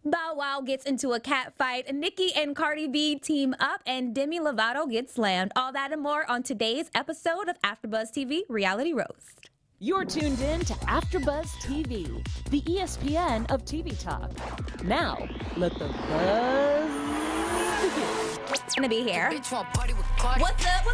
Bow Wow gets into a cat fight, Nicki and Cardi B team up, and Demi Lovato gets slammed. All that and more on today's episode of AfterBuzz TV Reality Roast. You're tuned in to AfterBuzz TV, the ESPN of TV talk. Now, let the buzz begin. Gonna be here. What's up? What's up?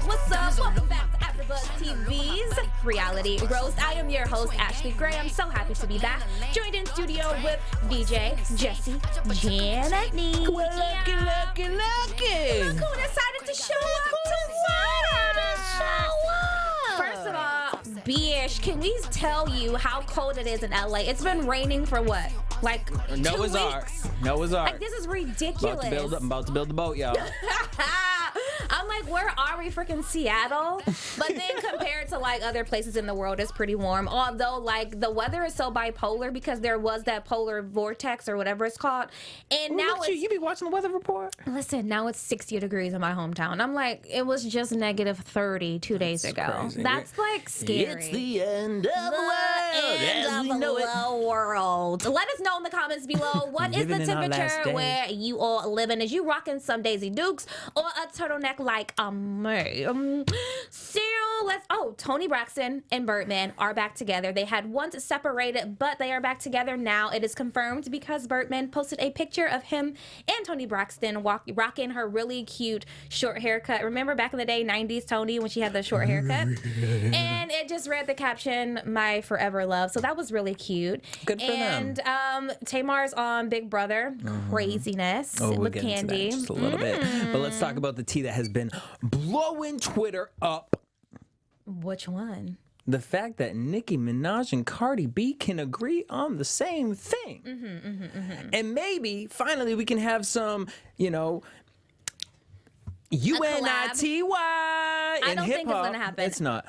What's up? Welcome back to AfterBuzz TV's Reality Roast. I am your host, Ashley Gray. I'm so happy to be back. Joined in studio with VJ Jesse Janedy. Lucky. Look who decided to show up First of all, Bish, can we tell you how cold it is in LA? It's been raining for what? Like 2 weeks? Noah's Ark. Like, this is ridiculous. I'm about to build the boat, y'all. I'm like, where are we? Freaking Seattle? But then compared to like other places in the world, it's pretty warm. Although like the weather is so bipolar because there was that polar vortex or whatever it's called. And now you be watching the weather report? Listen, now it's 60 degrees in my hometown. I'm like, it was just negative 30 2 days ago. Crazy. That's like scary. It's the end of the world as we know it. World. Let us know in the comments below, what is the temperature where you all living? Is you rocking some Daisy Dukes or a turtleneck like me? Toni Braxton and Birdman are back together. They had once separated, but they are back together now. It is confirmed because Birdman posted a picture of him and Toni Braxton rocking her really cute short haircut. Remember back in the day, 90s Toni, when she had the short haircut? And it just read the caption, "My Forever Love." So that was really cute. Good for them. And Tamar's on Big Brother. Craziness with Candy. Just a little bit. But let's talk about the tea that has been blowing Twitter up. Which one? The fact that Nicki Minaj and Cardi B can agree on the same thing. And maybe, finally, we can have some, UNITY I don't think it's going to happen. It's not.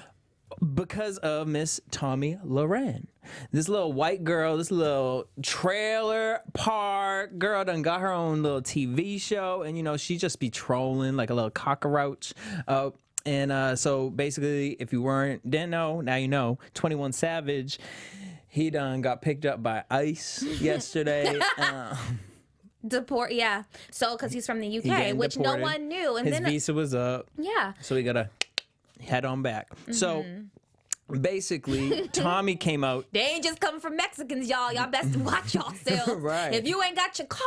Because of Miss Tomi Lahren. This little white girl, this little trailer park girl done got her own little TV show. And, she just be trolling like a little cockroach. So basically, if you didn't know, now you know, 21 Savage, he done got picked up by ICE yesterday. Yeah. So, because he's from the UK, which deported. No one knew. And his visa was up. Yeah. So we got to head on back. So basically, Tommy came out. They ain't just coming from Mexicans, y'all. Y'all best watch yourselves. Right. If you ain't got your card,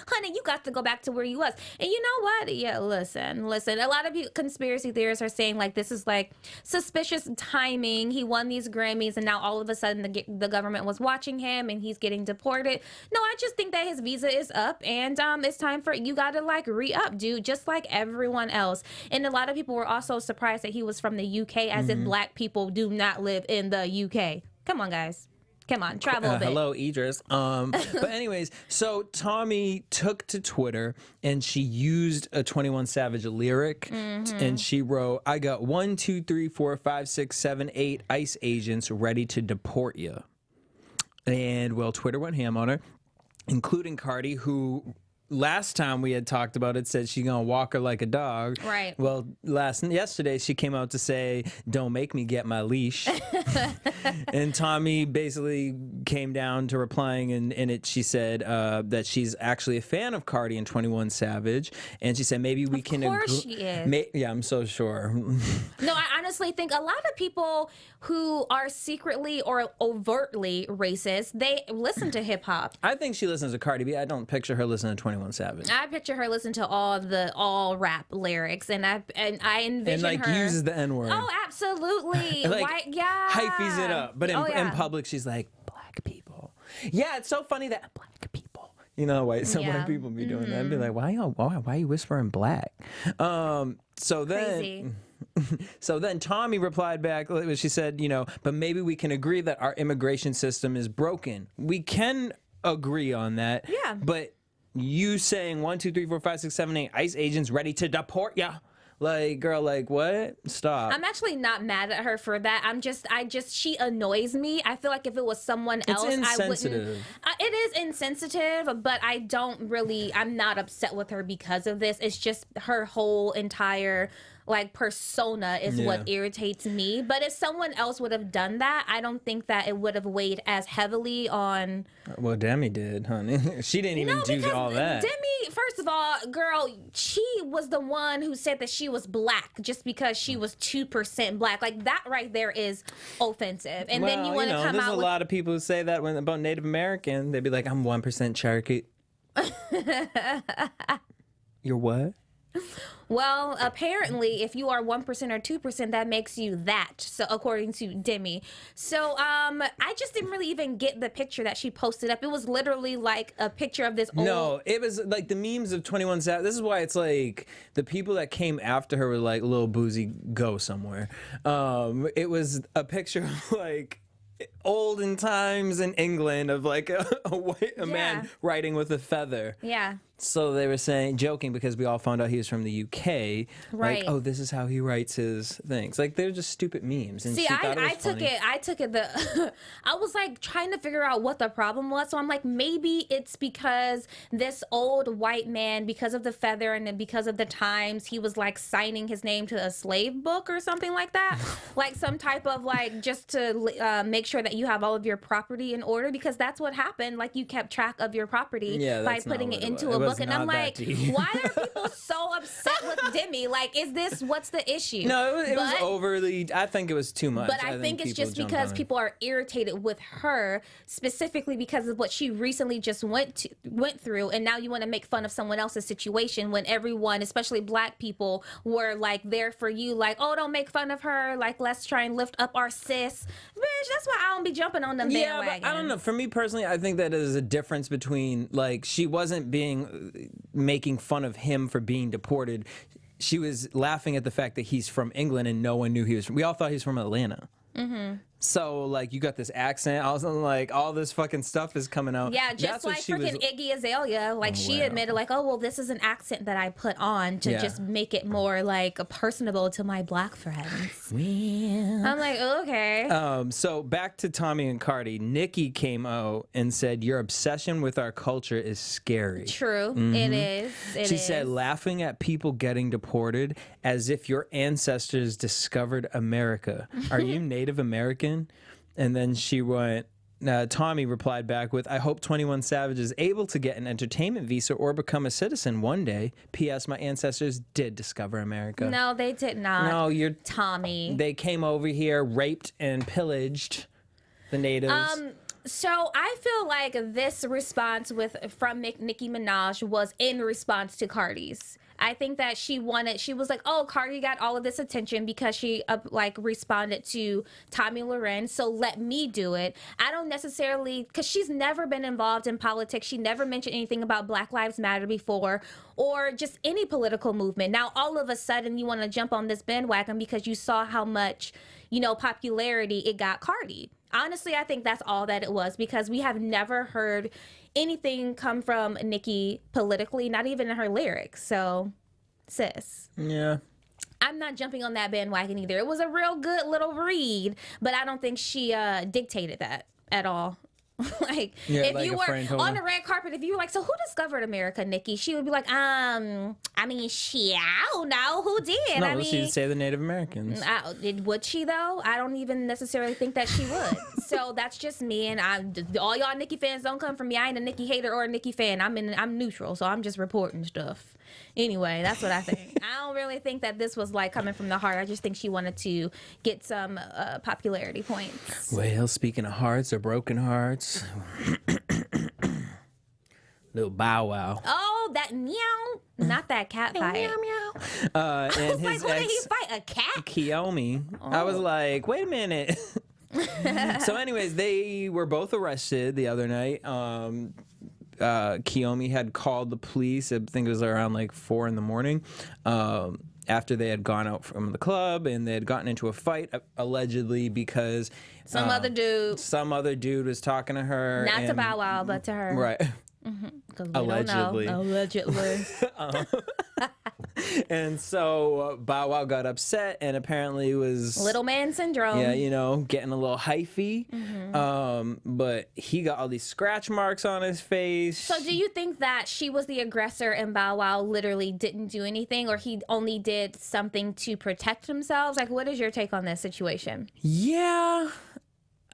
honey, you got to go back to where you was. And you know what? Yeah, listen. A lot of conspiracy theorists are saying like this is like suspicious timing. He won these Grammys, and now all of a sudden the government was watching him, and he's getting deported. No, I just think that his visa is up, and it's time for you got to like re-up, dude, just like everyone else. And a lot of people were also surprised that he was from the UK, as if black people do not live in the UK. Come on, guys. Come on, travel a bit. Hello, Idris. But anyways, so Tommy took to Twitter and she used a 21 Savage lyric, and she wrote, "I got 1, 2, 3, 4, 5, 6, 7, 8 ICE agents ready to deport you." And well, Twitter went ham on her, including Cardi, who last time we had talked about it said she's gonna walk her like a dog. Right. Well, yesterday she came out to say, "Don't make me get my leash." And Tommy basically came down to replying, and she said that she's actually a fan of Cardi and 21 Savage, and she said maybe we can. Of course she is. Yeah, I'm so sure. No, I honestly think a lot of people who are secretly or overtly racist, they listen to hip hop. I think she listens to Cardi B. I don't picture her listening to 21 Savage. I picture her listen to all rap lyrics, and I envision her uses the N-word. Oh, absolutely. Yeah. Hyphies it up, but in public she's like, "Black people." Yeah, it's so funny that black people. White people be doing that. I'd be like, why are you whispering black? So then. Crazy. So then Tommy replied back. She said, but maybe we can agree that our immigration system is broken. We can agree on that. Yeah. But you saying 1, 2, 3, 4, 5, 6, 7, 8 ICE agents ready to deport ya? Like, girl, like, what? Stop. I'm actually not mad at her for that. She annoys me. I feel like if it was someone else, it's insensitive. It is insensitive, but I'm not upset with her because of this. It's just her whole entire like persona is what irritates me. But if someone else would have done that, I don't think that it would have weighed as heavily on. Well, Demi did, honey. She didn't even do all that. Demi, first of all, girl, she was the one who said that she was black just because she was 2% black. Like that right there is offensive. And then you want to come there's out a with lot of people who say that about Native American. They'd be like, I'm 1% Cherokee. You're what? Well, apparently, if you are 1% or 2%, that makes you that. So, according to Demi. So, I just didn't really even get the picture that she posted up. It was literally like a picture of this old. No, it was like the memes of 21 Savage. This is why it's like the people that came after her were like, "Little Boozy, go somewhere." It was a picture of like olden times in England of like a man riding with a feather. Yeah. So they were saying, joking, because we all found out he was from the UK. Right. Like, oh, this is how he writes his things. Like, they're just stupid memes. And see, I took funny. I was like trying to figure out what the problem was. So I'm like, maybe it's because this old white man, because of the feather and then because of the times, he was like signing his name to a slave book or something like that. Like some type of like, just to make sure that you have all of your property in order, because that's what happened. Like you kept track of your property by putting it into a book. And I'm like, why are people so upset with Demi? Like, what's the issue? No, it was overly, I think it was too much. But I think it's just because people are irritated with her, specifically because of what she recently just went through. And now you want to make fun of someone else's situation when everyone, especially black people, were like there for you. Like, oh, don't make fun of her. Like, let's try and lift up our sis. Bitch, that's why I don't be jumping on them bandwagons. Yeah, but I don't know. For me personally, I think that is a difference between, like, she wasn't making fun of him for being deported. She was laughing at the fact that he's from England and no one knew he was from. We all thought he was from Atlanta. Mm-hmm. So, like, you got this accent. All of a sudden, like, all this fucking stuff is coming out. Yeah, just like freaking Iggy Azalea. Like, she admitted, like, oh, well, this is an accent that I put on to just make it more, like, personable to my black friends. Well. I'm like, okay. So, back to Tommy and Cardi. Nicki came out and said, your obsession with our culture is scary. True. Mm-hmm. It is. She said, laughing at people getting deported as if your ancestors discovered America. Are you Native American? And then she went, Tommy replied back with, I hope 21 Savage is able to get an entertainment visa or become a citizen one day. P.S. My ancestors did discover America. No, they did not. No, you're Tommy. They came over here, raped and pillaged the natives. So I feel like this response from Nicki Minaj was in response to Cardi's. I think that she was like, oh, Cardi got all of this attention because she responded to Tommy Loren, so let me do it. I don't necessarily, because she's never been involved in politics. She never mentioned anything about Black Lives Matter before or just any political movement. Now, all of a sudden, you want to jump on this bandwagon because you saw how much, popularity it got Cardi. Honestly, I think that's all that it was, because we have never heard anything come from Nicki politically, not even in her lyrics. So, sis. Yeah. I'm not jumping on that bandwagon either. It was a real good little read, but I don't think she dictated that at all. If you were on the red carpet, if you were like, so who discovered America, Nicki? She would be like, I don't know who did. No, she'd say the Native Americans. Would she though? I don't even necessarily think that she would. So that's just me, and all y'all Nicki fans don't come from me. I ain't a Nicki hater or a Nicki fan. I'm neutral, so I'm just reporting stuff. Anyway, that's what I think. I don't really think that this was like coming from the heart. I just think she wanted to get some popularity points. Well, speaking of hearts or broken hearts, little Bow Wow. Oh, that meow. Not that cat fight. Meow, meow. And his who did he fight? A cat? Kiyomi. Oh. I was like, wait a minute. So anyways, they were both arrested the other night. Kiyomi had called the police. I think it was around like 4 a.m. After they had gone out from the club and they had gotten into a fight, allegedly because some other dude was talking to her. Not to Bow Wow, but to her. Right. Mm-hmm. Allegedly. Allegedly. And so Bow Wow got upset and apparently was Little man syndrome. yeah, getting a little hyphy. But he got all these scratch marks on his face. So do you think that she was the aggressor and Bow Wow literally didn't do anything, or he only did something to protect themselves? Like, what is your take on this situation? Yeah.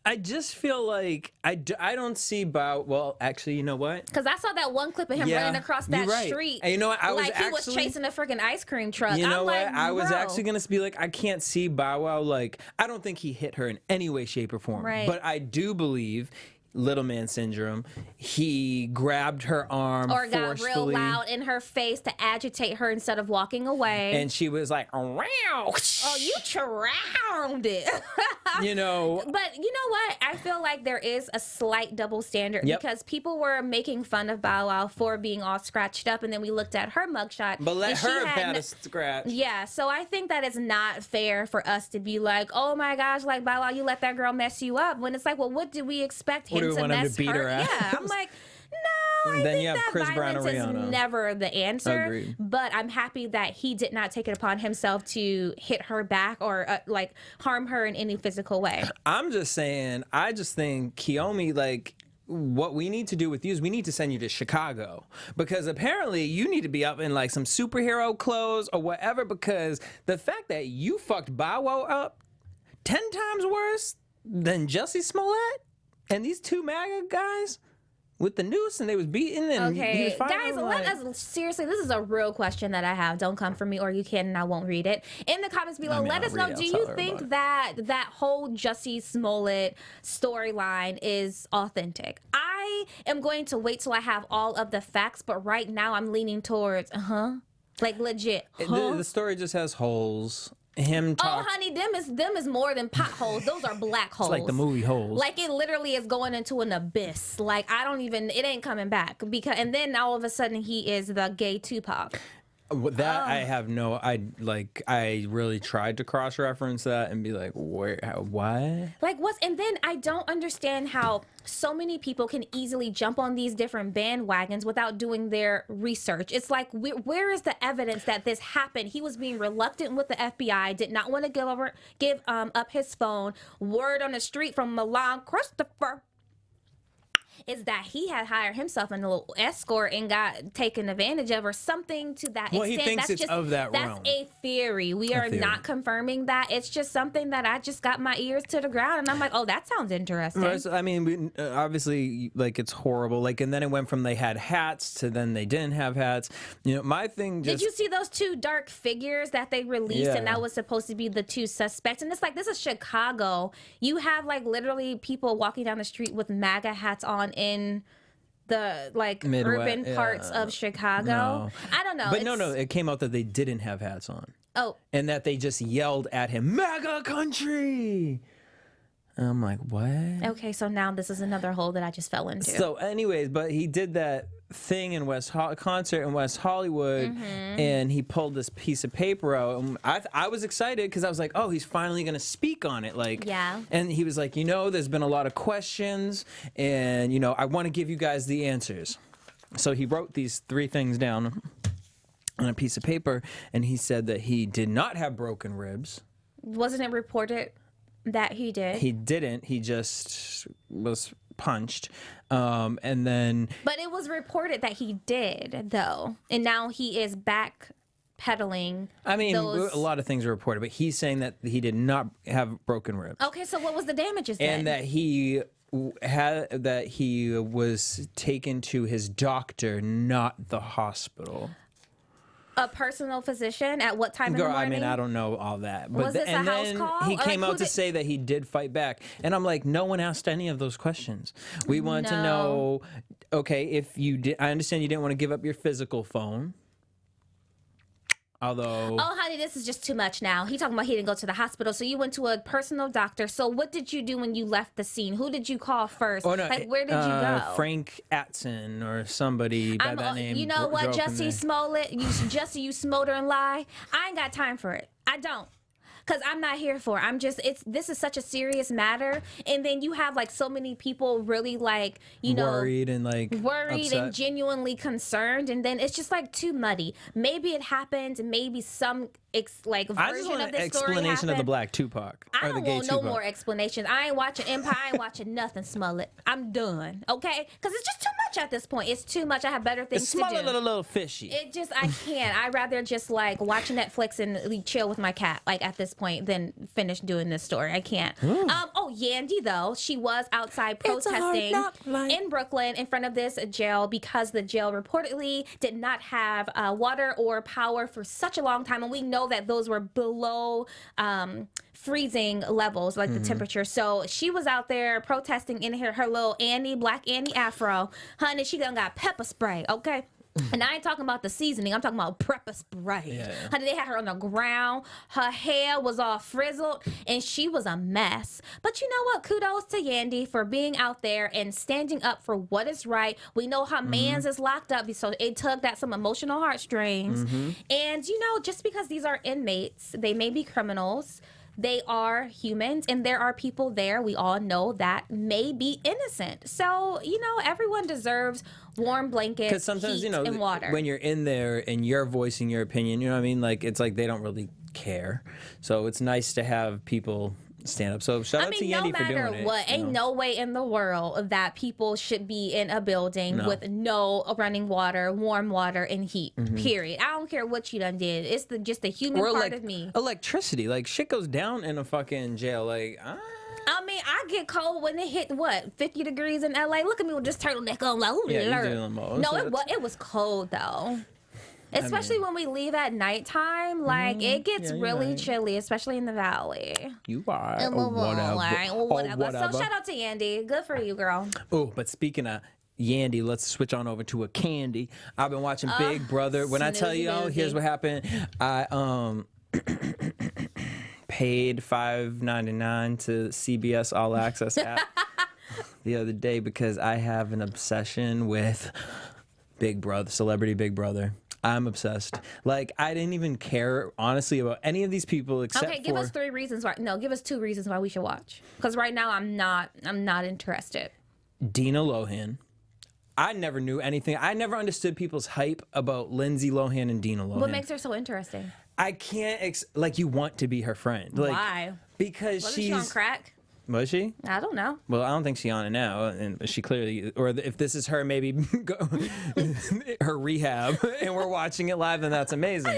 I just feel like I don't see well, actually, you know what? Because I saw that one clip of him running across that you're right. street. And you know what? I was like he was chasing a freaking ice cream truck. You know I'm what? like, I was bro. actually going to be like, I can't see Bow Wow. Like, I don't think he hit her in any way, shape, or form. Right. But I do believe little man syndrome. He grabbed her arm or got forcefully, real loud in her face to agitate her instead of walking away. and she was like, "Around." Oh, you drowned it. But you know what? I feel like there is a slight double standard because people were making fun of Bow Wow for being all scratched up, and then we looked at her mugshot. But let and she her have had a scratch. Yeah, so I think that it's not fair for us to be like, oh my gosh, like Bow Wow, you let that girl mess you up. When it's like, well, what do we expect him do we to want him to mess beat her ass? Yeah, I'm like, no, I Then think you have that Chris Brown violence and is Rihanna. never the answer. Agreed. But I'm happy that he did not take it upon himself to hit her back or like harm her in any physical way. I'm just saying, I just think Kiyomi, like, what we need to do with you is we need to send you to Chicago, because apparently you need to be up in like some superhero clothes or whatever, because the fact that you fucked Bow Wow up 10 times worse than Jussie Smollett and these two MAGA guys with the noose, and they was beating and he was Okay, fighting. guys, like, let us seriously. This is a real question that I have. Don't come for me, or you can, and I won't read it in the comments below. Let I'll us read know. it. Do I'll tell you her think about that whole Jussie Smollett storyline is authentic? I am going to wait till I have all of the facts, but right now I'm leaning towards like legit. the story just has holes. Him Oh, talk, honey, them is more than potholes. Those are black holes. it's like the movie Holes. Like it literally is going into an abyss. Like it ain't coming back and then all of a sudden he is the gay Tupac. That I have no. I really tried to cross reference that and be like, where, how, what? Like what's and then I don't understand how so many people can easily jump on these different bandwagons without doing their research. It's like where is the evidence that this happened? He was being reluctant with the FBI, did not want to give up his phone. Word on the street from Milan Christopher is that he had hired himself a little escort and got taken advantage of or something to that Well, extent. he thinks it's of that realm. That's a theory. We are theory. not confirming that. It's just something that I just got my ears to the ground and I'm like, oh, that sounds interesting. Right, so, I mean, obviously, like, it's horrible. Like, and then it went from they had hats to then they didn't have hats. You know, my thing just... Did you see those two dark figures that they released and that was supposed to be the two suspects? And it's like, this is Chicago. You have like literally people walking down the street with MAGA hats on in the like urban parts of Chicago. No. I don't know. But no, it came out that they didn't have hats on. Oh. And that they just yelled at him, MAGA country! And I'm like, what? Okay, so now this is another hole that I just fell into. So anyways, but he did that thing in concert in West Hollywood, and he pulled this piece of paper out. And I was excited because I was like, oh, he's finally going to speak on it. Like, yeah. And he was like, there's been a lot of questions, and, I want to give you guys the answers. So he wrote these 3 things down on a piece of paper, and he said that he did not have broken ribs. Wasn't it reported that he did? He didn't. He just was punched. And then... But it was reported that he did, though. And now he is backpedaling. I mean, a lot of things are reported, but he's saying that he did not have broken ribs. Okay, so what was the damages then? And that he was taken to his doctor, not the hospital. A personal physician at what time in the morning? I mean, I don't know all that. But Was this a house call? He Or, came like, out to say that he did fight back. And I'm like, no one asked any of those questions. We want to know, okay, if you did, I understand you didn't want to give up your physical phone. Although... Oh, honey, this is just too much now. He talking about he didn't go to the hospital. So you went to a personal doctor. So what did you do when you left the scene? Who did you call first? Oh, no, like, where did you go? Frank Atson or somebody by that name. You know what, drove him Jussie there. Smollett? You smolder and lie. I ain't got time for it. I don't. because I'm not here for it. This is such a serious matter, and then you have like so many people really like worried and worried upset. and genuinely concerned, and then it's just like too muddy. Maybe it happened, maybe some I just version want of an this story explanation happened. of the Black Tupac. I or the don't gay want no Tupac. more explanations. I ain't watching Empire. I ain't watching nothing. Smell it. I'm done. Okay, because it's just too much at this point. It's too much. I have better things It's to do. smelling a little fishy. I can't. I'd rather just like watch Netflix and chill with my cat, like at this point, than finish doing this story. I can't. Yandy though, she was outside protesting in Brooklyn in front of this jail because the jail reportedly did not have water or power for such a long time, and we know that those were below freezing levels, like the temperature. So she was out there protesting in her little Black Annie afro. Honey, she done got pepper spray, okay? And I ain't talking about the seasoning. I'm talking about pepper spray. Yeah. Honey, they had her on the ground. Her hair was all frizzled, and she was a mess. But you know what? Kudos to Yandy for being out there and standing up for what is right. We know her mans is locked up, so it tugged at some emotional heartstrings. And, just because these are inmates, they may be criminals. They are humans, and there are people there, we all know, that may be innocent. So, everyone deserves warm blankets, Because sometimes, heat, and water. when you're in there and you're voicing your opinion, you know what I mean? Like, it's like they don't really care. So it's nice to have people stand up. So shout out to Yandy for doing it. No matter what, ain't no way in the world that people should be in a building with no running water, warm water, and heat. Period. I don't care what you done did. It's just the human part of me. Electricity. Like, shit goes down in a fucking jail. Like, I get cold when it hit 50 degrees in LA. Look at me with this turtleneck on. Like, Yeah, you're doing the most. no, it was cold though. Especially when we leave at nighttime, like it gets really chilly, especially in the valley. you are. Whatever. So shout out to Yandy. Good for you, girl. Oh, but speaking of Yandy, let's switch on over to a Candy. I've been watching Big Brother. When I tell y'all, here's what happened. I paid $5.99 to CBS All Access app the other day because I have an obsession with Big Brother, Celebrity Big Brother. I'm obsessed. Like, I didn't even care, honestly, about any of these people except Okay, give us 3 reasons why. No, give us 2 reasons why we should watch. Because right now I'm not interested. Dina Lohan. I never knew anything. I never understood people's hype about Lindsay Lohan and Dina Lohan. What makes her so interesting? I can't, you want to be her friend. Like, why? Because Wasn't she on crack? Was she? I don't know. Well, I don't think she's on it now, and she clearly, or if this is her, maybe her rehab, and we're watching it live, then that's amazing.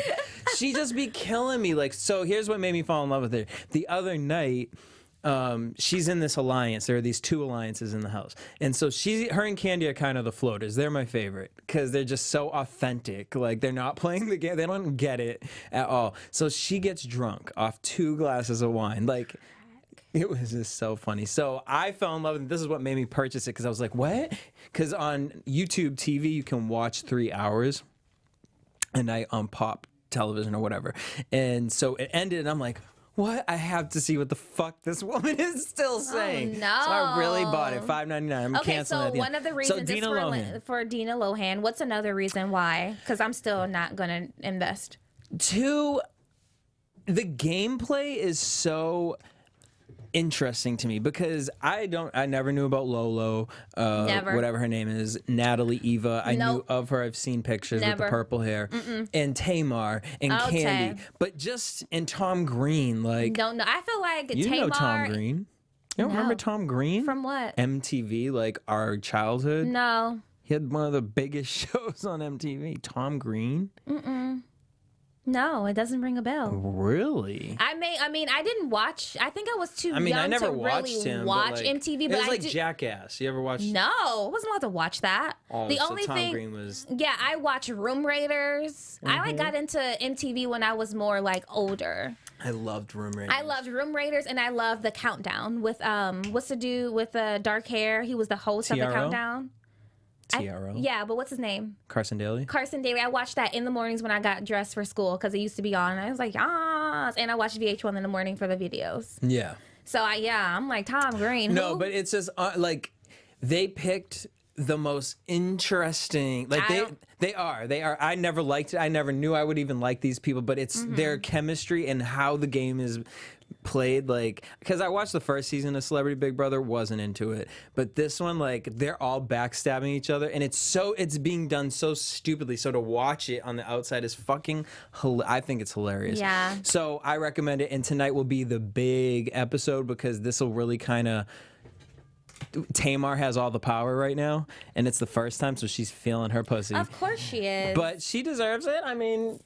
She just be killing me. Like, so here's what made me fall in love with her. The other night, she's in this alliance. There are these 2 alliances in the house, and so her and Candy are kind of the floaters. They're my favorite because they're just so authentic. Like, they're not playing the game. They don't get it at all. So she gets drunk off 2 glasses of wine. Like, it was just so funny. So I fell in love with it. This is what made me purchase it because I was like, what? Because on YouTube TV, you can watch 3 hours a night on pop television or whatever. And so it ended, and I'm like, what? I have to see what the fuck this woman is still saying. Oh, no. So I really bought it, $5.99. I'm canceling so it. one of the reasons Dina is Lohan. for Dina Lohan. What's another reason why? Because I'm still not going to invest. 2, the gameplay is so interesting to me because I never knew about Lolo, Never. whatever her name is, Natalie Eva. I Nope. knew of her. I've seen pictures with Never. the purple hair, and Tamar and Oh, Candy, Tay. but just in Tom Green, like Don't know. I feel like you Tamar. know Tom Green. You don't remember No. Tom Green From what? MTV, like our childhood. No. He had one of the biggest shows on MTV. Tom Green. No, it doesn't ring a bell. Really? I didn't watch. I think I was too young I never to watched really him. watch but MTV. It But was I like did. Jackass. You ever watched? No, I wasn't allowed to watch that. Oh, the so only Tom thing. Green was. Yeah, I watched Room Raiders. I got into MTV when I was more like older. I loved Room Raiders. I loved Room Raiders, and I loved The Countdown with what's the dude with the dark hair? He was the host of The TRO? Countdown. TRO. Yeah, but what's his name? Carson Daly. Carson Daly. I watched that in the mornings when I got dressed for school because it used to be on. I was like, yes. And I watched VH1 in the morning for the videos. Yeah. So I'm like Tom Green. No, who? but it's just like they picked the most interesting. Like they are. I never liked it. I never knew I would even like these people, but it's their chemistry and how the game is played. Like, because I watched the first season of Celebrity Big Brother, wasn't into it, but this one, like, they're all backstabbing each other, and it's being done so stupidly. So to watch it on the outside is fucking. I think it's hilarious. Yeah. So I recommend it, and tonight will be the big episode because this will really kind of. Tamar has all the power right now, and it's the first time, so she's feeling her pussy. Of course she is. But she deserves it. I mean,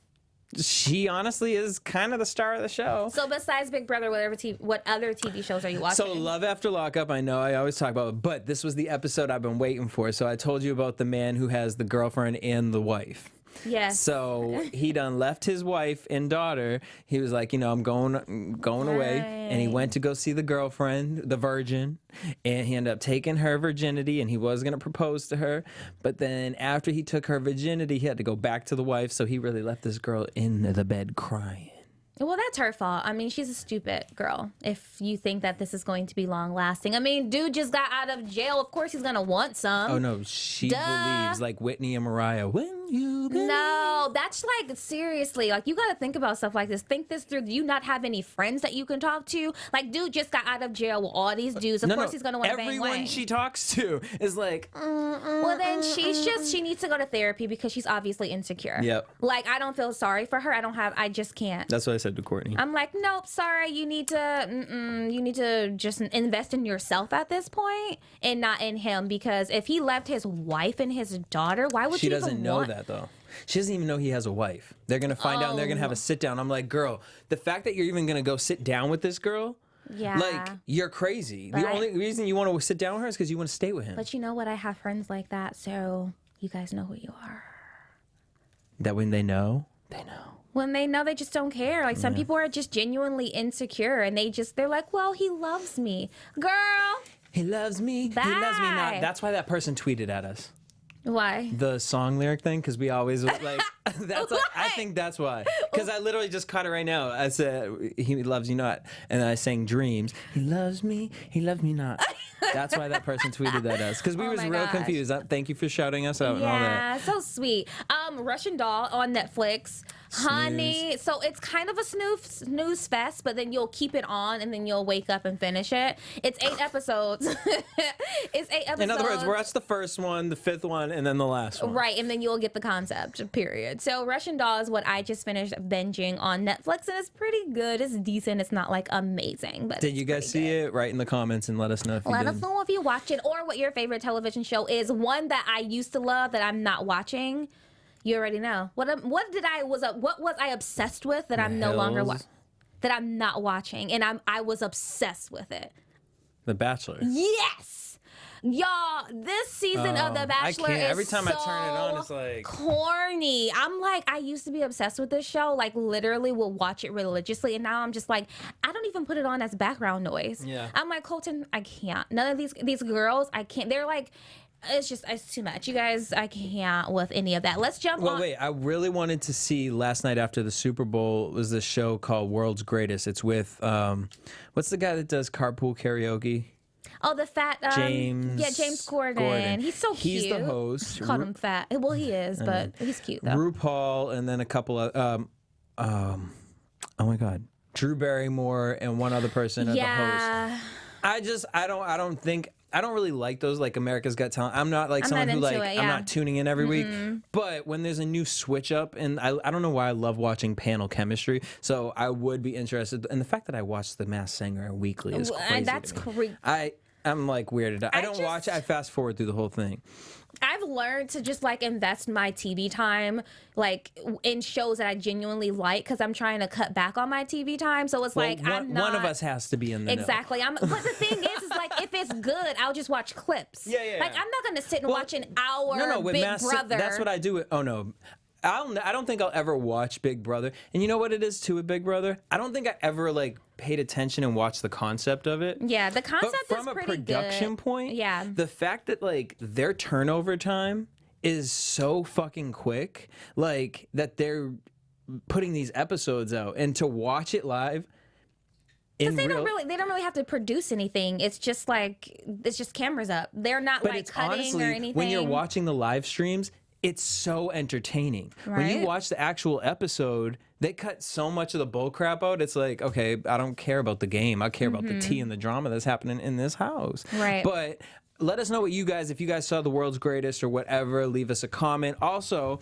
she honestly is kind of the star of the show. So besides Big Brother, what other TV shows are you watching? So Love After Lockup, I know I always talk about it, but this was the episode I've been waiting for. So I told you about the man who has the girlfriend and the wife. Yes. So he done left his wife and daughter. He was like, I'm going away, and he went to go see the girlfriend, the virgin, and he ended up taking her virginity, and he was gonna propose to her, but then after he took her virginity, he had to go back to the wife. So he really left this girl in the bed crying. Well, that's her fault. I mean, she's a stupid girl if you think that this is going to be long lasting. I mean, dude just got out of jail. Of course he's going to want some. Oh, no. She believes, like Whitney and Mariah, when you believe. No, that's like, seriously. Like, you got to think about stuff like this. Think this through. Do you not have any friends that you can talk to? Like, dude just got out of jail with all these dudes. Of course he's going to want to bang Everyone Wayne. she talks to is like, Well, then she needs to go to therapy because she's obviously insecure. Yep. Like, I don't feel sorry for her. I just can't. That's what I said to Courtney. I'm like, nope, sorry. You need to just invest in yourself at this point and not in him, because if he left his wife and his daughter, why would she you doesn't even know want... that though. She doesn't even know he has a wife. They're gonna find out and they're gonna have a sit down. I'm like, girl, the fact that you're even gonna go sit down with this girl, Yeah. like, you're crazy. But The only reason you want to sit down with her is because you want to stay with him. But you know what? I have friends like that, so you guys know who you are. That when they know, they know. When they know, they just don't care. Like, some people are just genuinely insecure, and they're like, well, he loves me. Girl. He loves me. Bye. He loves me not. That's why that person tweeted at us. Why? The song lyric thing, because we always like. That's. I think that's why. Because I literally just caught it right now. I said he loves you not, and I sang dreams. He loves me. He loves me not. That's why that person tweeted that at us, because we was real gosh. confused. Thank you for shouting us out and all that. Yeah, so sweet. Russian Doll on Netflix. Honey, so it's kind of a snooze fest, but then you'll keep it on and then you'll wake up and finish it. It's 8 episodes. It's 8 episodes. In other words, watch the first one, the 5th one, and then the last one. Right, and then you'll get the concept, period. So Russian Doll is what I just finished binging on Netflix, and it's pretty good. It's decent. It's not, like, amazing, but Did you guys see it? Write in the comments and let us know if you did. Let us know if you watch it or what your favorite television show is. One that I used to love that I'm not watching. You already know. What was I obsessed with that I'm no longer that I'm not watching, and I was obsessed with it. The Bachelor. Yes. Y'all, this season of The Bachelor is every time so I turn it on, it's like corny. I'm like, I used to be obsessed with this show, like literally will watch it religiously, and now I'm just like, I don't even put it on as background noise. Yeah. I'm like, Colton, I can't. None of these girls, I can't. They're like, it's too much. You guys, I can't with any of that. Let's jump on. Well, wait, I really wanted to see last night after the Super Bowl was this show called World's Greatest. It's with, what's the guy that does carpool karaoke? Oh, the fat James. Yeah, James Corden. He's so cute. He's the host. Called him fat. Well, he is, but he's cute though. RuPaul, and then a couple of oh my God, Drew Barrymore and one other person as the host. I don't really like those, like America's Got Talent. I'm not like someone who like I'm not tuning in every week. But when there's a new switch up, and I don't know why I love watching panel chemistry, so I would be interested. And the fact that I watch The Masked Singer weekly is crazy. That's crazy. I'm like weirded out. I don't watch it. I fast forward through the whole thing. I've learned to just like invest my TV time like in shows that I genuinely like, because I'm trying to cut back on my TV time. So it's like I'm not. One of us has to be in the exactly. But the thing is like if it's good, I'll just watch clips. Yeah. Like I'm not gonna sit and watch an hour with Big Brother. That's what I do. Oh no. I don't think I'll ever watch Big Brother. And you know what it is too with Big Brother? I don't think I ever like paid attention and watched the concept of it. Yeah, the concept is from pretty a production good. point, Yeah. the fact that like their turnover time is so fucking quick, like that they're putting these episodes out, and to watch it live, in Because real. they don't really have to produce anything. It's just cameras up. They're not But like it's cutting honestly, or anything. when you're watching the live streams, it's so entertaining. When Right? you watch the actual episode, they cut so much of the bull crap out. It's like, okay, I don't care about the game. I care about the tea and the drama that's happening in this house. Right. But let us know what if you guys saw The World's Greatest or whatever, leave us a comment. Also,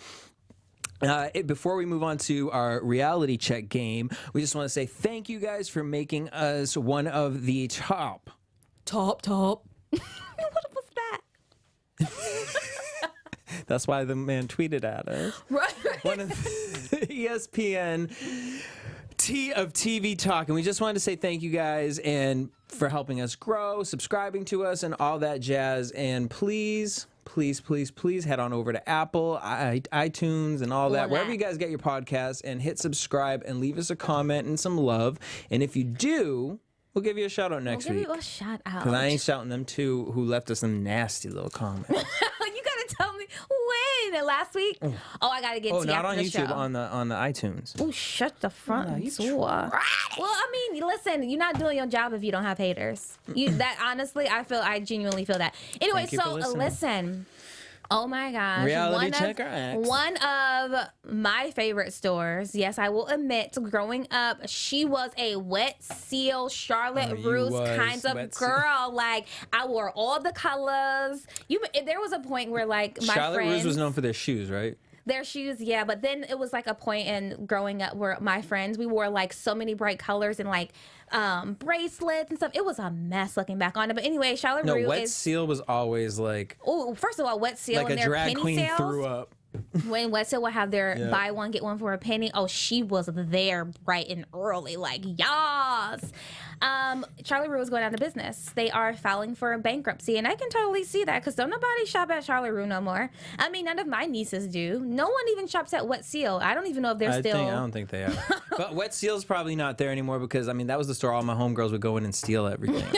before we move on to our reality check game, we just want to say thank you guys for making us one of the top. What was that? That's why the man tweeted at us. Right. One of the ESPN of TV talk. And we just wanted to say thank you guys and for helping us grow, subscribing to us, and all that jazz. And please head on over to Apple, iTunes, and all that. Wherever you guys get your podcasts, and hit subscribe and leave us a comment and some love. And if you do, we'll give you a shout out next week. Give you a shout out. Because I ain't shouting them too who left us some nasty little comments. You gotta tell me when last week. Oh, I gotta get to you not after on the YouTube, show. on the iTunes. Oh, shut the front door. Well, I mean, listen, you're not doing your job if you don't have haters. Honestly, I genuinely feel that. Anyway, Thank you for so listening. listen. Oh my gosh. Reality check our ex. One of my favorite stores, yes, I will admit, growing up, she was a wet seal, Charlotte Russe kind of girl. Like, I wore all the colors. There was a point where, like, my Charlotte friends... Russe was known for their shoes, right? Their shoes, yeah, but then it was like a point in growing up where my friends, we wore like so many bright colors and like bracelets and stuff. It was a mess looking back on it. But anyway, Charlotte Russe Wet Seal was always like... Oh, first of all, Wet Seal like and a their drag penny queen sales. threw up. When Wet Seal would have their buy one, get one for a penny. Oh, she was there bright and early, like, yas. Charlotte Russe was going out of business. They are filing for bankruptcy, and I can totally see that because don't nobody shop at Charlotte Russe no more. I mean, none of my nieces do. No one even shops at Wet Seal. I don't even know if they're still... I don't think they are. But Wet Seal's probably not there anymore because, I mean, that was the store all my homegirls would go in and steal everything.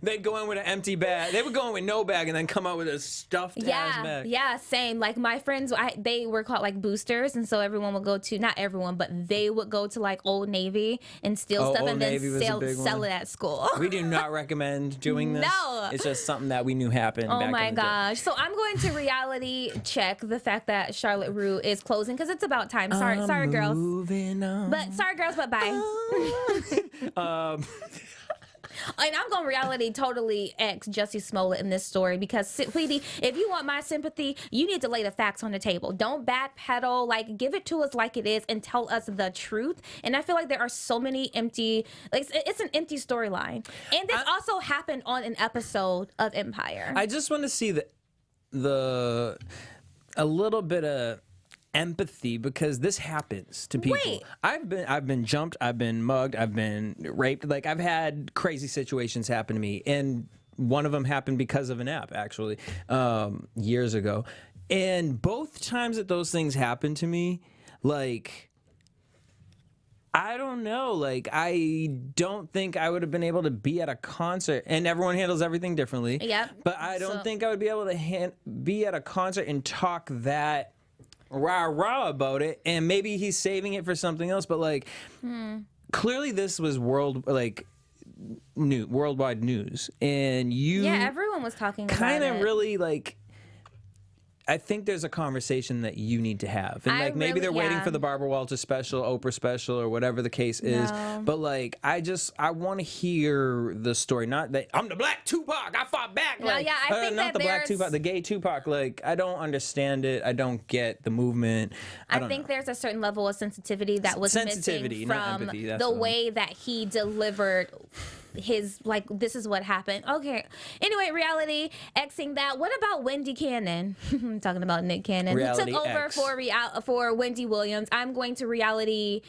They'd go in with an empty bag. They would go in with no bag and then come out with a stuffed ass bag. Yeah, same. Like my friends, they were called like boosters, and so everyone would go to, not everyone, but they would go to like Old Navy and steal stuff Old and then Navy sell it at school. We do not recommend doing this. No. It's just something that we knew happened. Oh back my in the day. gosh. So I'm going to reality check the fact that Charlotte Russe is closing because it's about time. Sorry, girls. Moving on. But sorry, girls, but bye. And I'm going to reality totally X Jussie Smollett in this story because, sweetie, if you want my sympathy, you need to lay the facts on the table. Don't backpedal. Like, give it to us like it is and tell us the truth. And I feel like there are so many empty, like, it's an empty storyline. And this also happened on an episode of Empire. I just want to see a little bit of empathy because this happens to people. Wait. I've been jumped, I've been mugged, I've been raped. Like, I've had crazy situations happen to me, and one of them happened because of an app actually years ago. And both times that those things happened to me, like, I don't know. Like, I don't think I would have been able to be at a concert, and everyone handles everything differently. Yep. But I don't think I would be able to be at a concert and talk that rah about it. And maybe he's saving it for something else. But like, clearly this was worldwide news, and everyone was talking about it. kind of really like. I think there's a conversation that you need to have. And like maybe they're waiting for the Barbara Walters special, Oprah special, or whatever the case is. No. But like I want to hear the story. Not that I'm the Black Tupac, I fought back. No, like, yeah, I think not that the Black there's- Tupac, the gay Tupac. Like I don't understand it. I don't get the movement. I think there's a certain level of sensitivity that was Sensitivity, missing not from empathy, that's the what I mean. way that he delivered his, like, this is what happened. Okay. Anyway, reality Xing that. What about Wendy Cannon? I'm talking about Nick Cannon, Reality who took over X. for Wendy Williams. I'm going to reality.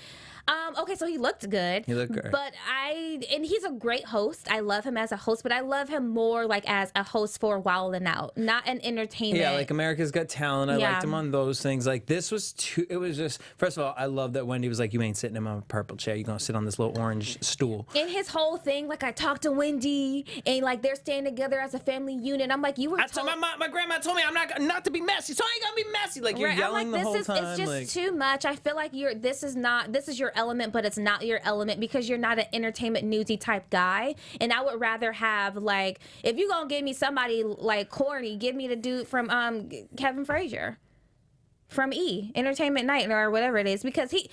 Okay, so he looked good. He looked good. But and he's a great host. I love him as a host, but I love him more like as a host for Wild 'N Out, not an entertainment. Yeah, like America's Got Talent. I Yeah. liked him on those things. Like this was it was just, first of all, I love that Wendy was like, you ain't sitting in my purple chair. You're going to sit on this little orange stool. And his whole thing, like, I talked to Wendy, and like they're staying together as a family unit. I'm like, you were told. My grandma told me I'm not to be messy, so I ain't gonna be messy. Like you're Right, yelling I'm like, the whole it's time. just like, too much. I feel like this is your element, but it's not your element because you're not an entertainment newsy type guy. And I would rather have, like, if you're going to give me somebody like corny, give me the dude from Kevin Frazier. From Entertainment Night or whatever it is, because he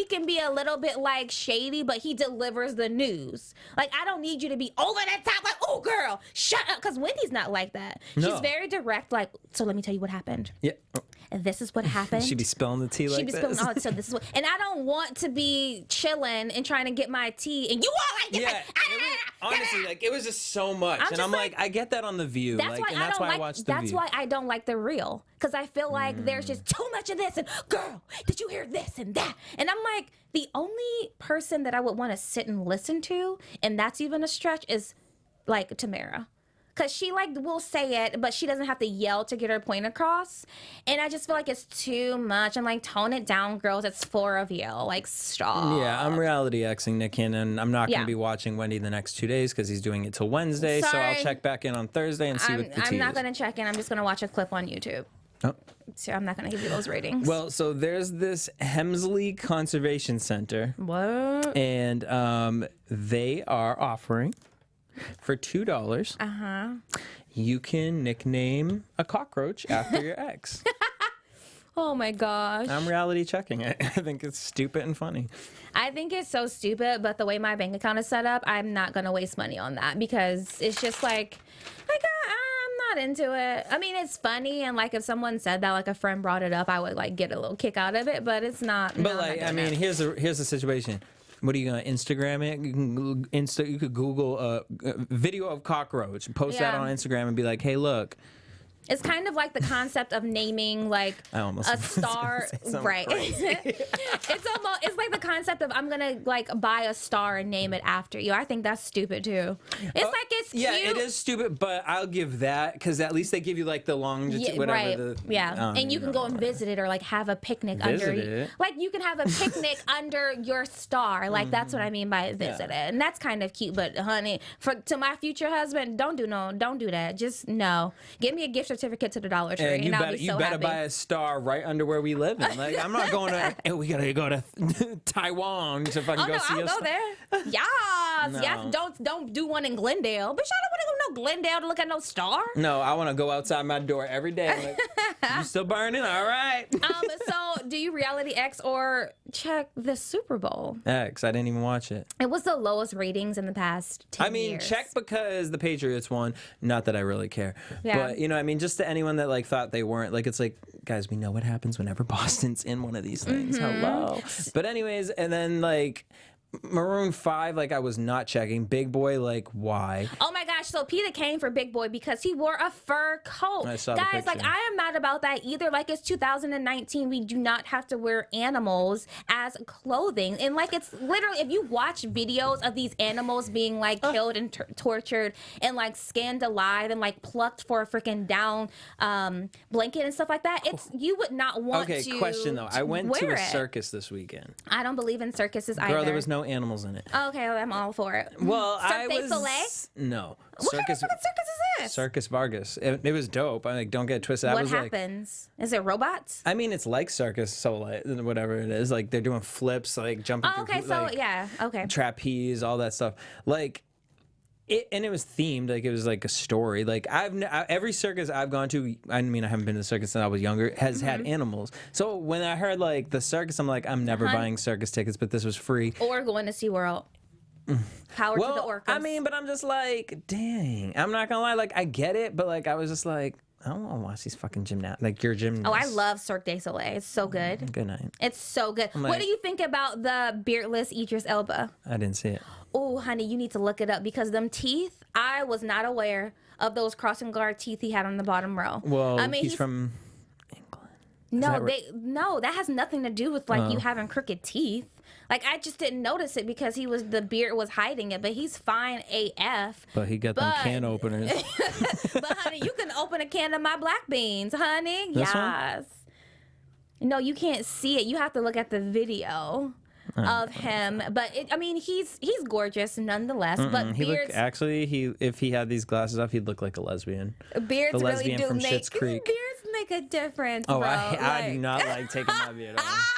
can be a little bit like shady, but he delivers the news. Like, I don't need you to be over the top, like, oh girl, shut up, because Wendy's not like that. No. She's very direct, like, so let me tell you what happened. Yeah. And this is what happened. She'd be spilling the tea like She'd be spilling all, so this is what, and I don't want to be chilling and trying to get my tea, and you all like this. Yeah, Like, honestly, like, it was just so much, I'm and just I'm like, I get that on The View, that's like, why and that's why I watch The View. That's why I don't like The Real, because I feel like there's just too much of this, and girl, did you hear this and that? And I'm like, the only person that I would want to sit and listen to, and that's even a stretch, is like Tamara. Because she, like, will say it, but she doesn't have to yell to get her point across. And I just feel like it's too much. I'm like, tone it down, girls. It's 4 of you. Like, stop. Yeah, I'm reality Xing Nick in, and I'm not going to be watching Wendy the next 2 days because he's doing it till Wednesday. So I'll check back in on Thursday and see what the tea I'm not is. going to check in. I'm just going to watch a clip on YouTube. Oh. So I'm not going to give you those ratings. Well, so there's this Hemsley Conservation Center. What? And they are offering, for $2, you can nickname a cockroach after your ex. Oh my gosh. I'm reality checking it. I think it's stupid and funny. I think it's so stupid, but the way my bank account is set up, I'm not going to waste money on that because it's just like I'm not into it. I mean, it's funny, and like if someone said that, like a friend brought it up, I would like get a little kick out of it, but it's not. But like, I mean, here's the situation. What are you gonna Instagram it? You could Google a video of cockroach, post that on Instagram, and be like, "Hey, look." It's kind of like the concept of naming like a star, right? It's like the concept of I'm gonna like buy a star and name it after you. I think that's stupid too. It's like it's cute. Yeah, it is stupid, but I'll give that because at least they give you like the whatever. Right. And you can go and visit it or like have a picnic under it. Like you can have a picnic under your star. Like that's what I mean by visit it, and that's kind of cute. But honey, to my future husband, don't do that. Just no. Give me a gift certificate to the Dollar Tree, and I'll be so you better happy. buy a star right under where we live in. Like I'm not going to. Hey, we gotta go to Taiwan to fucking go see I'll go there. Yes. Don't do one in Glendale. But I don't want to go to no Glendale to look at no star. No, I want to go outside my door every day. I'm like, you still burning? All right. So do you reality X or check the Super Bowl? X. I didn't even watch it. It was the lowest ratings in the past 10 years. Check because the Patriots won. Not that I really care. Yeah. But, just to anyone that, like, thought they weren't, like, it's like, guys, we know what happens whenever Boston's in one of these things. Hello. But anyways, and then, like, Maroon 5, like, I was not checking. Big Boy, like, why? Oh my gosh, so Peter came for Big Boy because he wore a fur coat. I saw the Guys, like, picture. I am not about that either. Like, it's 2019. We do not have to wear animals as clothing. And, like, it's literally, if you watch videos of these animals being, like, killed and tortured and, like, skinned alive and, like, plucked for a freaking down blanket and stuff like that, you would not want to Okay, question, though. I went to a it. circus this weekend. I don't believe in circuses either. Girl, there was no animals in it. Okay, well, I'm all for it. Well, Cirque du Soleil? No. What kind of fucking circus is this? Circus Vargas. It was dope. I don't get it twisted. What happens? Is it robots? I mean, it's like Circus Soleil, whatever it is. Like they're doing flips, like jumping. Oh, okay, through, trapeze, all that stuff. Like. And it was themed, like it was like a story. Like every circus I've gone to, I mean, I haven't been to the circus since I was younger, has had animals. So when I heard like the circus, I'm like, I'm never buying circus tickets, but this was free. Or going to SeaWorld. Power to the orcas. I mean, but I'm just like, dang. I'm not gonna lie, like I get it, but like I was just like, I don't want to watch these fucking your gymnasts. Oh, I love Cirque du Soleil. It's so good. Good night. It's so good. What do you think about the beardless Idris Elba? I didn't see it. Oh, honey, you need to look it up because them teeth, I was not aware of those crossing guard teeth he had on the bottom row. Well, I mean, he's from England. No, that has nothing to do with like you having crooked teeth. Like I just didn't notice it because the beard was hiding it, but he's fine AF. But he got them can openers. But honey, you can open a can of my black beans, honey. This yes. One? No, you can't see it. You have to look at the video of him. But he's gorgeous nonetheless. But if he had these glasses off, he'd look like a lesbian. Beards the really lesbian do from make Schitt's Creek. beards make a difference. Oh, bro. I do not like taking my beard off.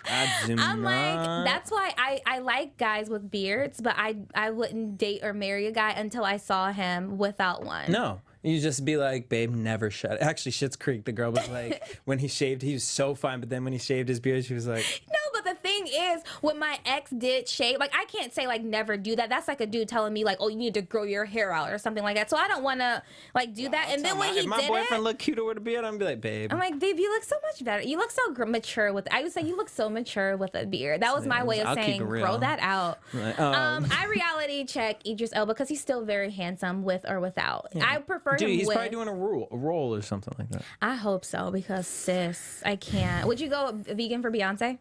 I'm like, that's why I like guys with beards, but I wouldn't date or marry a guy until I saw him without one. No. You just be like, babe, never shut. Actually, Schitt's Creek, the girl was like, when he shaved, he was so fine. But then when he shaved his beard, she was like... No, but the thing is, when my ex did shave, like, I can't say, like, never do that. That's like a dude telling me, like, oh, you need to grow your hair out or something like that. So I don't want to, like, do that. And then when he did it... If my boyfriend looked cuter with a beard, I'm going to be like, babe. I'm like, babe, you look so much better. You look so mature with... I would say you look so mature with a beard. That was my way of saying, grow that out. Right. I reality check Idris Elba because he's still very handsome with or without. Yeah. I prefer him he's with... probably doing a role or something like that. I hope so because sis, I can't. Would you go vegan for Beyonce?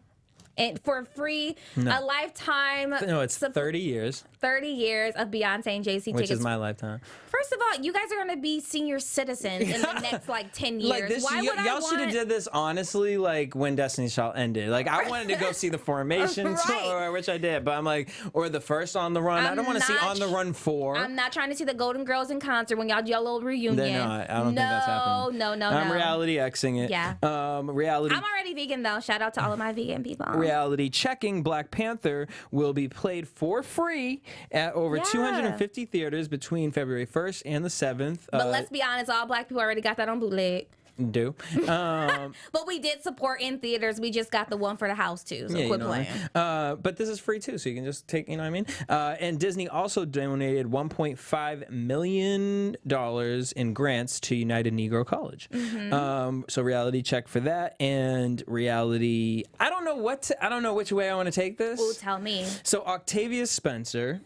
And for free, a lifetime. No, it's 30 years. 30 years of Beyonce and Jay-Z tickets. Which is my lifetime. First of all, you guys are going to be senior citizens in the next, like, 10 years. Like this, Why would y'all should have did this, honestly, like, when Destiny's Child ended. Like, I wanted to go see the Formation tour, which I did. But I'm like, or the first On the Run. I don't want to see On the Run 4. I'm not trying to see the Golden Girls in concert when y'all do your little reunion. They're not. I don't think that's happening. No. I'm reality Xing it. Yeah. Reality. I'm already vegan, though. Shout out to all of my vegan people. Reality checking. Black Panther will be played for free at over 250 theaters between February 1st and the 7th. But let's be honest, all black people already got that on bootleg. But we did support in theaters. We just got the one for the house too. So quit playing. But this is free too, so you can just take. You know what I mean? And Disney also donated $1.5 million in grants to United Negro College. So reality check for that, and reality. I don't know which way I want to take this. Ooh, tell me. So Octavia Spencer.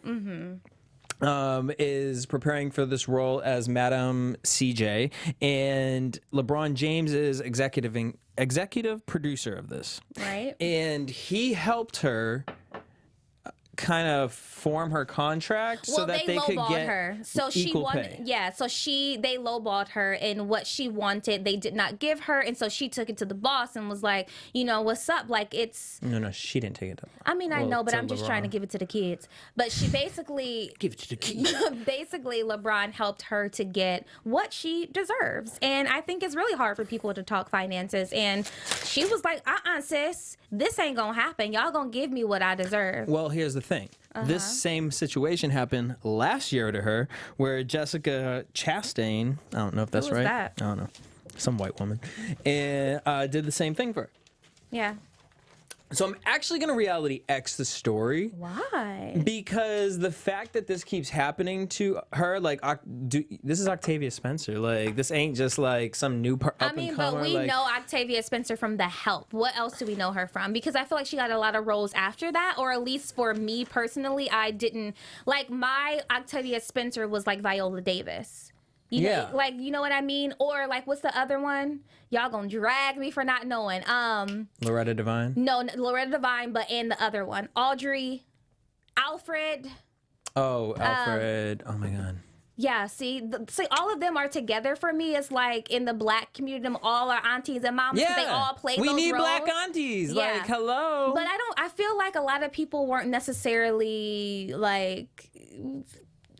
Is preparing for this role as Madam CJ, and LeBron James is executive producer of this. Right. And he helped her kind of form her contract so that they could get her. So she wanted, pay. Yeah. So they lowballed her, and what she wanted they did not give her, and so she took it to the boss and was like, you know, what's up? Like it's no, she didn't take it. I mean, I know, but I'm just trying to give it to the kids. But she basically give it to the kids. Basically, LeBron helped her to get what she deserves, and I think it's really hard for people to talk finances. And she was like, sis, this ain't gonna happen. Y'all gonna give me what I deserve. Well, here's the thing. This same situation happened last year to her, where Jessica Chastain, I don't know if that's right. That? I don't know. Some white woman. And did the same thing for her. Yeah. So I'm actually going to reality X the story. Why? Because the fact that this keeps happening to her, like, this is Octavia Spencer. Like, this ain't just like some new up-and-comer. But we know Octavia Spencer from The Help. What else do we know her from? Because I feel like she got a lot of roles after that, or at least for me personally, I didn't. Like, my Octavia Spencer was like Viola Davis. You know, like, you know what I mean? Or like, what's the other one? Y'all gonna drag me for not knowing. Loretta Devine? No, Loretta Devine, but in the other one. Alfred. Oh, Alfred. Oh my God. Yeah, see, all of them are together for me. It's like in the black community, all our aunties and moms, they all play those roles. We need black aunties. Yeah. Like, hello. But I feel like a lot of people weren't necessarily like,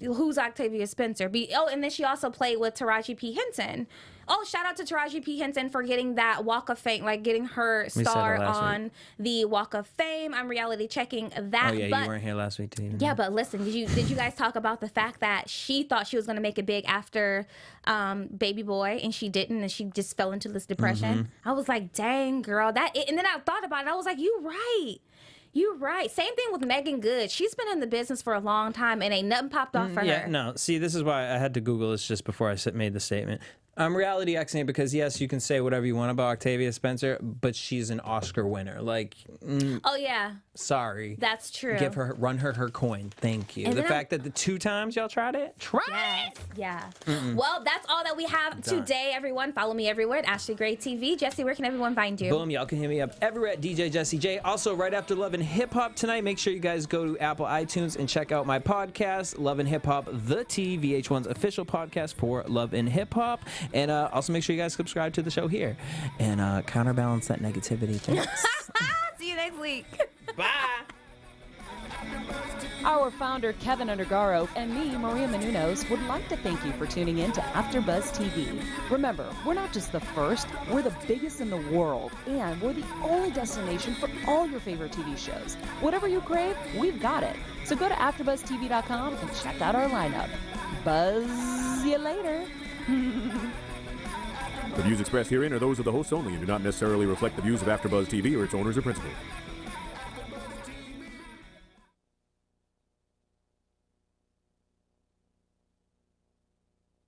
who's Octavia Spencer? And then she also played with Taraji P. Henson. Oh, shout out to Taraji P. Henson for getting that Walk of Fame, like getting her star on the Walk of Fame. I'm reality checking that. Oh yeah, you weren't here last week too. Yeah, but listen, did you guys talk about the fact that she thought she was going to make it big after Baby Boy, and she didn't, and she just fell into this depression? I was like, dang, girl, and then I thought about it. I was like, you're right. Same thing with Megan Good. She's been in the business for a long time, and ain't nothing popped off for her. Yeah, no. See, this is why I had to Google this just before I made the statement. I'm reality Xing it because, yes, you can say whatever you want about Octavia Spencer, but she's an Oscar winner. Like, oh, yeah. Sorry. That's true. Run her coin. Thank you. And the fact that the 2 times y'all tried it? Try it! Yeah. Well, that's all that we have today, everyone. Follow me everywhere at Ashley Gray TV. Jesse, where can everyone find you? Boom. Y'all can hit me up everywhere at DJ Jesse J. Also, right after Love and Hip Hop tonight, make sure you guys go to Apple iTunes and check out my podcast, Love and Hip Hop, The T, VH1's official podcast for Love and Hip Hop. And also make sure you guys subscribe to the show here and counterbalance that negativity. Thanks. See you next week. Bye. Our founder, Keven Undergaro, and me, Maria Menounos, would like to thank you for tuning in to AfterBuzz TV. Remember, we're not just the first, we're the biggest in the world, and we're the only destination for all your favorite TV shows. Whatever you crave, we've got it. So go to AfterBuzzTV.com and check out our lineup. Buzz you later. The views expressed herein are those of the hosts only and do not necessarily reflect the views of AfterBuzz TV or its owners or principals.